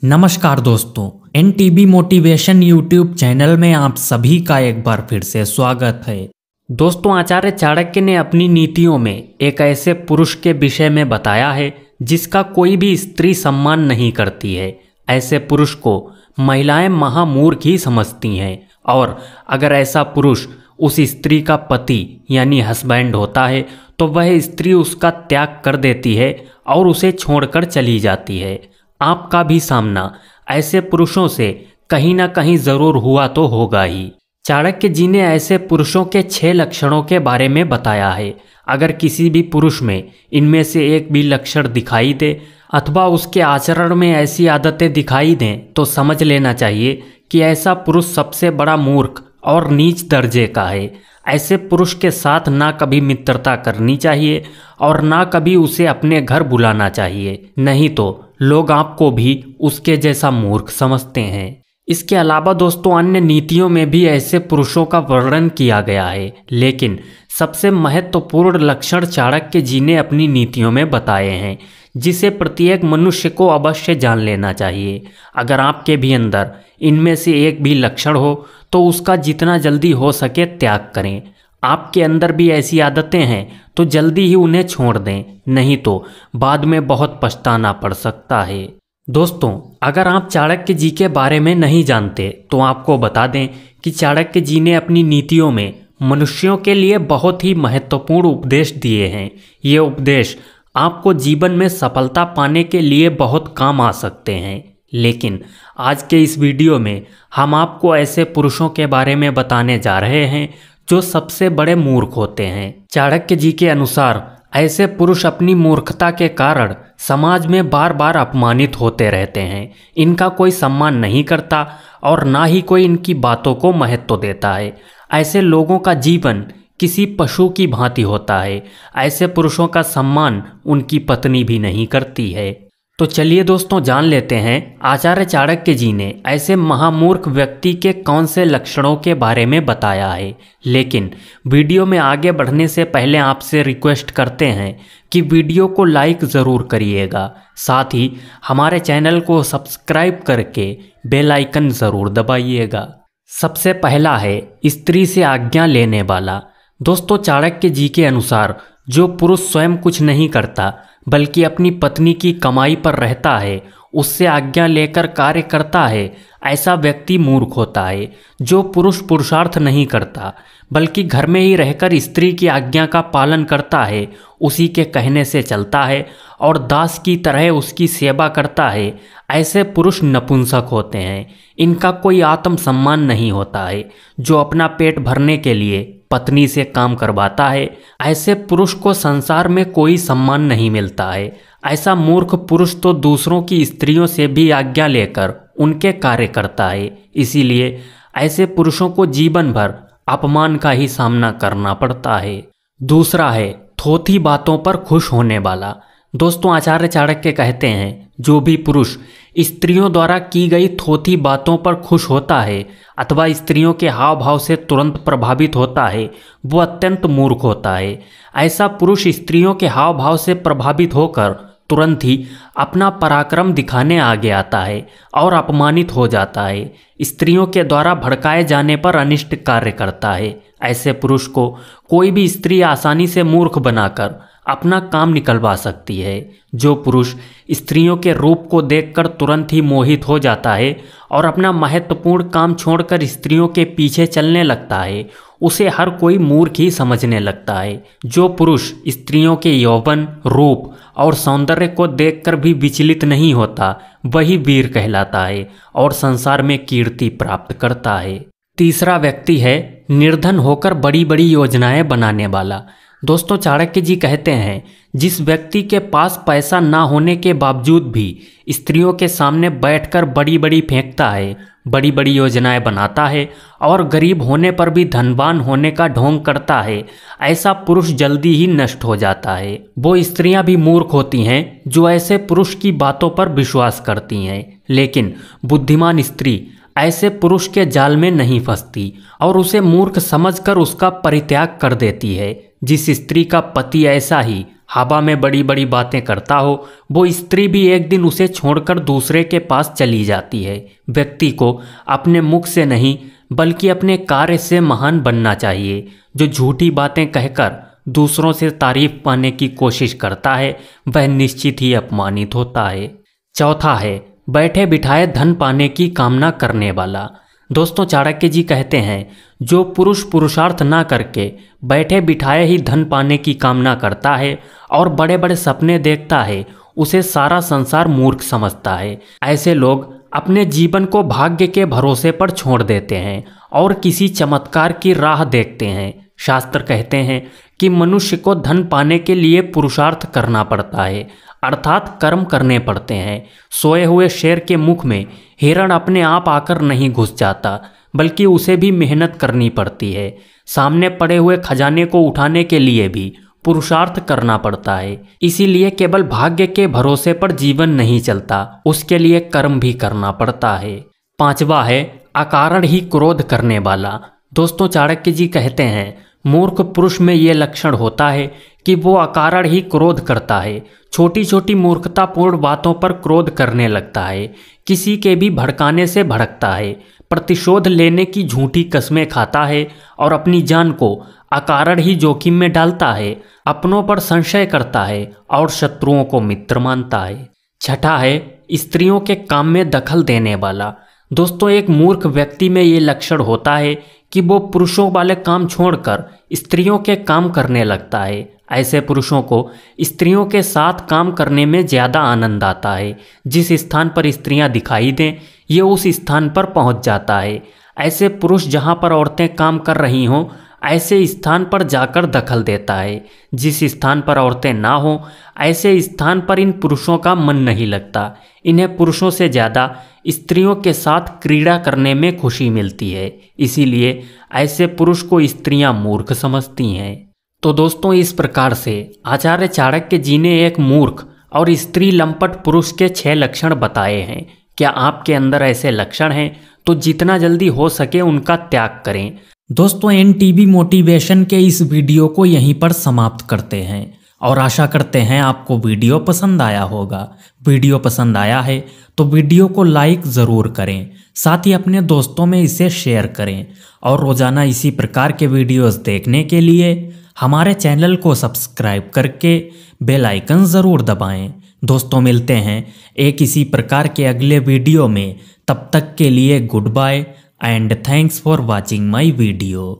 नमस्कार दोस्तों, NTB motivation YouTube channel में आप सभी का एक बार फिर से स्वागत है। दोस्तों, आचार्य चाणक्य ने अपनी नीतियों में एक ऐसे पुरुष के विषय में बताया है जिसका कोई भी स्त्री सम्मान नहीं करती है। ऐसे पुरुष को महिलाएं महामूर्ख ही समझती हैं और अगर ऐसा पुरुष उस स्त्री का पति यानी हस्बैंड होता है तो वह स्त्री उसका त्याग कर देती है और उसे छोड़कर चली जाती है। आपका भी सामना ऐसे पुरुषों से कहीं ना कहीं जरूर हुआ तो होगा ही। चाणक्य जी ने ऐसे पुरुषों के 6 लक्षणों के बारे में बताया है। अगर किसी भी पुरुष में इनमें से एक भी लक्षण दिखाई दे अथवा उसके आचरण में ऐसी आदतें दिखाई दें तो समझ लेना चाहिए कि ऐसा पुरुष सबसे बड़ा मूर्ख और नीच दर्जे का है। ऐसे पुरुष के साथ ना कभी मित्रता करनी चाहिए और ना कभी उसे अपने घर बुलाना चाहिए, नहीं तो लोग आपको भी उसके जैसा मूर्ख समझते हैं। इसके अलावा दोस्तों, अन्य नीतियों में भी ऐसे पुरुषों का वर्णन किया गया है, लेकिन सबसे महत्वपूर्ण लक्षण चाणक्य जी ने अपनी नीतियों में बताए हैं जिसे प्रत्येक मनुष्य को अवश्य जान लेना चाहिए। अगर आपके भी अंदर इनमें से एक भी लक्षण हो तो उसका जितना जल्दी हो सके त्याग करें। आपके अंदर भी ऐसी आदतें हैं तो जल्दी ही उन्हें छोड़ दें, नहीं तो बाद में बहुत पछताना पड़ सकता है। दोस्तों, अगर आप चाणक्य जी के बारे में नहीं जानते तो आपको बता दें कि चाणक्य जी ने अपनी नीतियों में मनुष्यों के लिए बहुत ही महत्वपूर्ण उपदेश दिए हैं। ये उपदेश आपको जीवन में सफलता पाने के लिए बहुत काम आ सकते हैं। लेकिन आज के इस वीडियो में हम आपको ऐसे पुरुषों के बारे में बताने जा रहे हैं जो सबसे बड़े मूर्ख होते हैं। चाणक्य जी के अनुसार ऐसे पुरुष अपनी मूर्खता के कारण समाज में बार बार अपमानित होते रहते हैं। इनका कोई सम्मान नहीं करता और ना ही कोई इनकी बातों को महत्व देता है। ऐसे लोगों का जीवन किसी पशु की भांति होता है। ऐसे पुरुषों का सम्मान उनकी पत्नी भी नहीं करती है। तो चलिए दोस्तों, जान लेते हैं आचार्य चाणक्य जी ने ऐसे महामूर्ख व्यक्ति के कौन से लक्षणों के बारे में बताया है। लेकिन वीडियो में आगे बढ़ने से पहले आपसे रिक्वेस्ट करते हैं कि वीडियो को लाइक ज़रूर करिएगा, साथ ही हमारे चैनल को सब्सक्राइब करके बेल आइकन ज़रूर दबाइएगा। सबसे पहला है स्त्री से आज्ञा लेने वाला। दोस्तों, चाणक्य जी के अनुसार जो पुरुष स्वयं कुछ नहीं करता बल्कि अपनी पत्नी की कमाई पर रहता है, उससे आज्ञा लेकर कार्य करता है, ऐसा व्यक्ति मूर्ख होता है। जो पुरुष पुरुषार्थ नहीं करता बल्कि घर में ही रहकर स्त्री की आज्ञा का पालन करता है, उसी के कहने से चलता है और दास की तरह उसकी सेवा करता है, ऐसे पुरुष नपुंसक होते हैं। इनका कोई आत्मसम्मान नहीं होता है। जो अपना पेट भरने के लिए पत्नी से काम करवाता है, ऐसे पुरुष को संसार में कोई सम्मान नहीं मिलता है। ऐसा मूर्ख पुरुष तो दूसरों की स्त्रियों से भी आज्ञा लेकर उनके कार्य करता है। इसीलिए ऐसे पुरुषों को जीवन भर अपमान का ही सामना करना पड़ता है। दूसरा है थोथी बातों पर खुश होने वाला। दोस्तों, आचार्य चाणक्य कहते हैं जो भी पुरुष स्त्रियों द्वारा की गई थोथी बातों पर खुश होता है अथवा स्त्रियों के हाव भाव से तुरंत प्रभावित होता है, वो अत्यंत मूर्ख होता है। ऐसा पुरुष स्त्रियों के हाव भाव से प्रभावित होकर तुरंत ही अपना पराक्रम दिखाने आगे आता है और अपमानित हो जाता है। स्त्रियों के द्वारा भड़काए जाने पर अनिष्ट कार्य करता है। ऐसे पुरुष को कोई भी स्त्री आसानी से मूर्ख बनाकर अपना काम निकलवा सकती है। जो पुरुष स्त्रियों के रूप को देखकर तुरंत ही मोहित हो जाता है और अपना महत्वपूर्ण काम छोड़कर स्त्रियों के पीछे चलने लगता है, उसे हर कोई मूर्ख ही समझने लगता है। जो पुरुष स्त्रियों के यौवन, रूप और सौंदर्य को देखकर भी विचलित नहीं होता, वही वीर कहलाता है और संसार में कीर्ति प्राप्त करता है। तीसरा व्यक्ति है निर्धन होकर बड़ी बड़ी योजनाएं बनाने वाला। दोस्तों, चाणक्य जी कहते हैं जिस व्यक्ति के पास पैसा ना होने के बावजूद भी स्त्रियों के सामने बैठकर बड़ी बड़ी फेंकता है, बड़ी बड़ी योजनाएं बनाता है और गरीब होने पर भी धनवान होने का ढोंग करता है, ऐसा पुरुष जल्दी ही नष्ट हो जाता है। वो स्त्रियां भी मूर्ख होती हैं जो ऐसे पुरुष की बातों पर विश्वास करती हैं, लेकिन बुद्धिमान स्त्री ऐसे पुरुष के जाल में नहीं फंसती और उसे मूर्ख समझकर उसका परित्याग कर देती है। जिस स्त्री का पति ऐसा ही हवा में बड़ी बड़ी बातें करता हो, वो स्त्री भी एक दिन उसे छोड़कर दूसरे के पास चली जाती है। व्यक्ति को अपने मुख से नहीं बल्कि अपने कार्य से महान बनना चाहिए। जो झूठी बातें कहकर दूसरों से तारीफ पाने की कोशिश करता है वह निश्चित ही अपमानित होता है। चौथा है बैठे बिठाए धन पाने की कामना करने वाला। दोस्तों, चाणक्य जी कहते हैं जो पुरुष पुरुषार्थ ना करके बैठे बिठाए ही धन पाने की कामना करता है और बड़े बड़े सपने देखता है, उसे सारा संसार मूर्ख समझता है। ऐसे लोग अपने जीवन को भाग्य के भरोसे पर छोड़ देते हैं और किसी चमत्कार की राह देखते हैं। शास्त्र कहते हैं कि मनुष्य को धन पाने के लिए पुरुषार्थ करना पड़ता है, अर्थात कर्म करने पड़ते हैं। सोए हुए शेर के मुख में हिरण अपने आप आकर नहीं घुस जाता, बल्कि उसे भी मेहनत करनी पड़ती है। सामने पड़े हुए खजाने को उठाने के लिए भी पुरुषार्थ करना पड़ता है। इसीलिए केवल भाग्य के भरोसे पर जीवन नहीं चलता, उसके लिए कर्म भी करना पड़ता है। पांचवा है अकारण ही क्रोध करने वाला। दोस्तों, चाणक्य जी कहते हैं मूर्ख पुरुष में ये लक्षण होता है कि वो अकारण ही क्रोध करता है। छोटी छोटी मूर्खतापूर्ण बातों पर क्रोध करने लगता है, किसी के भी भड़काने से भड़कता है, प्रतिशोध लेने की झूठी कस्में खाता है और अपनी जान को अकारण ही जोखिम में डालता है। अपनों पर संशय करता है और शत्रुओं को मित्र मानता है। छठा है स्त्रियों के काम में दखल देने वाला। दोस्तों, एक मूर्ख व्यक्ति में ये लक्षण होता है कि वो पुरुषों वाले काम छोड़कर स्त्रियों के काम करने लगता है। ऐसे पुरुषों को स्त्रियों के साथ काम करने में ज़्यादा आनंद आता है। जिस स्थान पर स्त्रियां दिखाई दें ये उस स्थान पर पहुंच जाता है। ऐसे पुरुष जहां पर औरतें काम कर रही हों ऐसे स्थान पर जाकर दखल देता है। जिस स्थान पर औरतें ना हों ऐसे स्थान पर इन पुरुषों का मन नहीं लगता। इन्हें पुरुषों से ज़्यादा स्त्रियों के साथ क्रीड़ा करने में खुशी मिलती है। इसीलिए ऐसे पुरुष को स्त्रियां मूर्ख समझती हैं। तो दोस्तों, इस प्रकार से आचार्य चाणक्य जी ने एक मूर्ख और स्त्री लंपट पुरुष के 6 लक्षण बताए हैं। क्या आपके अंदर ऐसे लक्षण हैं तो जितना जल्दी हो सके उनका त्याग करें। दोस्तों, एनटीबी मोटिवेशन के इस वीडियो को यहीं पर समाप्त करते हैं और आशा करते हैं आपको वीडियो पसंद आया होगा। वीडियो पसंद आया है तो वीडियो को लाइक ज़रूर करें, साथ ही अपने दोस्तों में इसे शेयर करें और रोज़ाना इसी प्रकार के वीडियोस देखने के लिए हमारे चैनल को सब्सक्राइब करके बेल आइकन ज़रूर दबाएं। दोस्तों, मिलते हैं एक इसी प्रकार के अगले वीडियो में। तब तक के लिए goodbye and thanks for watching my video.